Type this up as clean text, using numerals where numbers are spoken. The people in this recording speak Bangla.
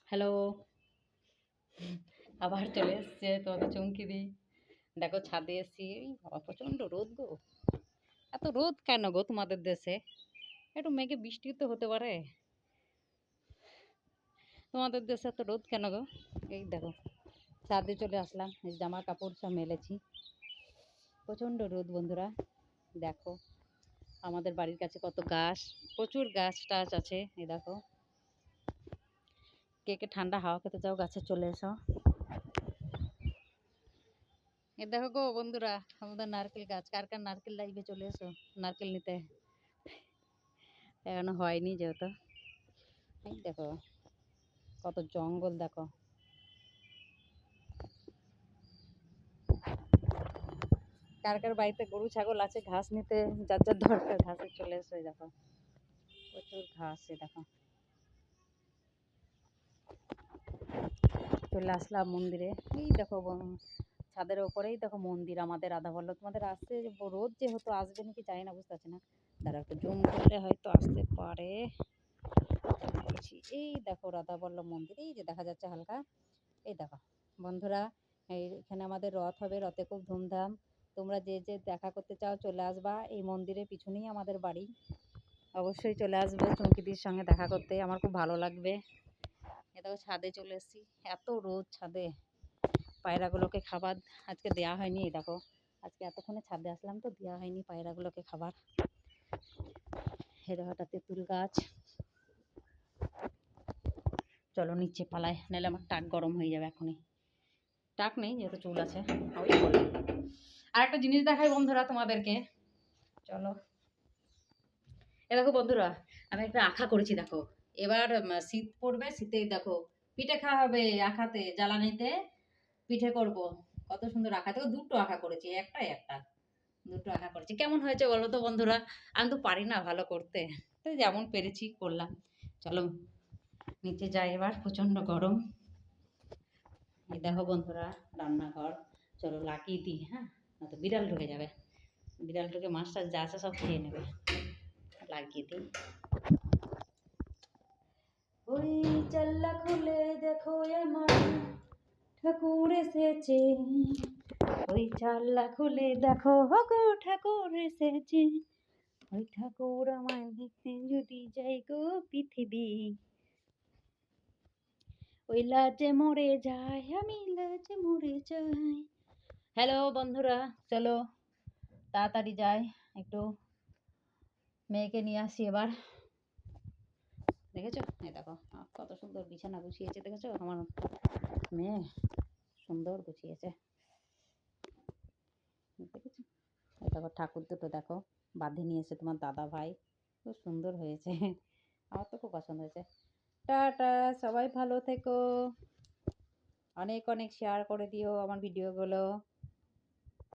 হ্যালো, আবার চলে এসছে তোমাদের চুমকি দি। দেখো ছাদে এসছি। এই বাবা প্রচণ্ড রোদ গো। এত রোদ কেন গো তোমাদের দেশে? একটু মেঘে বৃষ্টি তো হতে পারে। তোমাদের দেশে এত রোদ কেন গো? এই দেখো ছাদে চলে আসলাম, এই জামা কাপড় সব মেলেছি। প্রচণ্ড রোদ বন্ধুরা। দেখো আমাদের বাড়ির কাছে কত গাছ, প্রচুর গাছ টাছ আছে। এই দেখো, কে কে ঠান্ডা হাওয়া খেতে চাও গাছে চলে এসো। এ দেখো গো বন্ধুরা, আমাদের নারকেল গাছ। কার কার নারকেল লাগবে চলে এসো নারকেল নিতে। এখনো হয়নি যেহেতু। এই দেখো কত জঙ্গল দেখো। কার কার বাড়িতে গরু ছাগল আছে ঘাস নিতে, যার যার দরকার ঘাসে চলে এসো। এই দেখো প্রচুর ঘাস। এই দেখো চলে আসলাম মন্দিরে। এই দেখো ছাদের ওপরেই দেখো মন্দির আমাদের রাধাবল্লভ। তোমাদের আসতে রোদ যেহেতু আসবে নাকি জানি না, বুঝতে পারছি না। দাঁড়া একটু জুম করলে হয়তো আসতে পারে। এই দেখো রাধাবল্লভ মন্দির, এই যে দেখা যাচ্ছে হালকা। এই দেখো বন্ধুরা, এখানে আমাদের রথ হবে, রথে খুব ধুমধাম। তোমরা যে যে দেখা করতে চাও চলে আসবা। এই মন্দিরের পিছনেই আমাদের বাড়ি। অবশ্যই চলে আসবে চুমকিদির সঙ্গে দেখা করতে, আমার খুব ভালো লাগবে। এ দেখো ছাদে চলে এসেছি, এত রোদ ছাদে। পায়রাগুলোকে খাবার আজকে দেওয়া হয়নি। এই দেখো আজকে এতক্ষণে ছাদে আসলাম তো দেওয়া হয়নি পায়রাগুলোকে খাবার। এই দেখো একটা তেঁতুল গাছ। চলো নিচে পালায়, নাহলে আমার টাক গরম হয়ে যাবে এখনই। টাক নেই যেহেতু চুল আছে। আর একটা জিনিস দেখাই বন্ধুরা তোমাদেরকে, চলো। এ দেখো বন্ধুরা, আমি একটা আঁকা করেছি দেখো। এবার শীত পড়বে, শীতেই দেখো পিঠে খাওয়া হবে। আঁকাতে জ্বালানিতে পিঠে করব। কত সুন্দর আঁকা, দেখো দুটো আঁকা করেছি, একটা দুটো আঁকা করেছি। কেমন হয়েছে বলো তো বন্ধুরা? আমি তো পারি না ভালো করতে, তো যেমন পেরেছি করলাম। চলো নিচে যাই এবার, প্রচন্ড গরম। এই দেখো বন্ধুরা রান্নাঘর। চলো লাগিয়ে দিই, হ্যাঁ নয়তো বিড়াল ঢুকে যাবে। বিড়াল ঢুকে মাছ টাছ যা আছে সব খেয়ে নেবে। লাগিয়ে দিই। ওই জানলা খুলে দেখো আমার ঠাকুর এসেছে। ওই জানলা খুলে দেখো গো ঠাকুর এসেছে। ওই ঠাকুর আমায় দেখতে যদি যাই গো পৃথিবী, ওই লাজে মরে যায়, আমি লাজে মরে যাই। হ্যালো বন্ধুরা, চলো তাড়াতাড়ি যাই, একটু মেয়েকে নিয়ে আসি এবার। দেখেছো এই দেখো কত সুন্দর বিছানা গুছিয়েছে, দেখেছো আমার মেয়ে সুন্দর গুছিয়েছে। দেখেছো এই দেখো ঠাকুর দুটো দেখো বাঁধে নিয়েছে তোমার দাদা ভাই, খুব সুন্দর হয়েছে। আমার তো খুব পছন্দ হয়েছে। টাটা, সবাই ভালো থেকো, অনেক অনেক শেয়ার করে দিও আমার ভিডিওগুলো।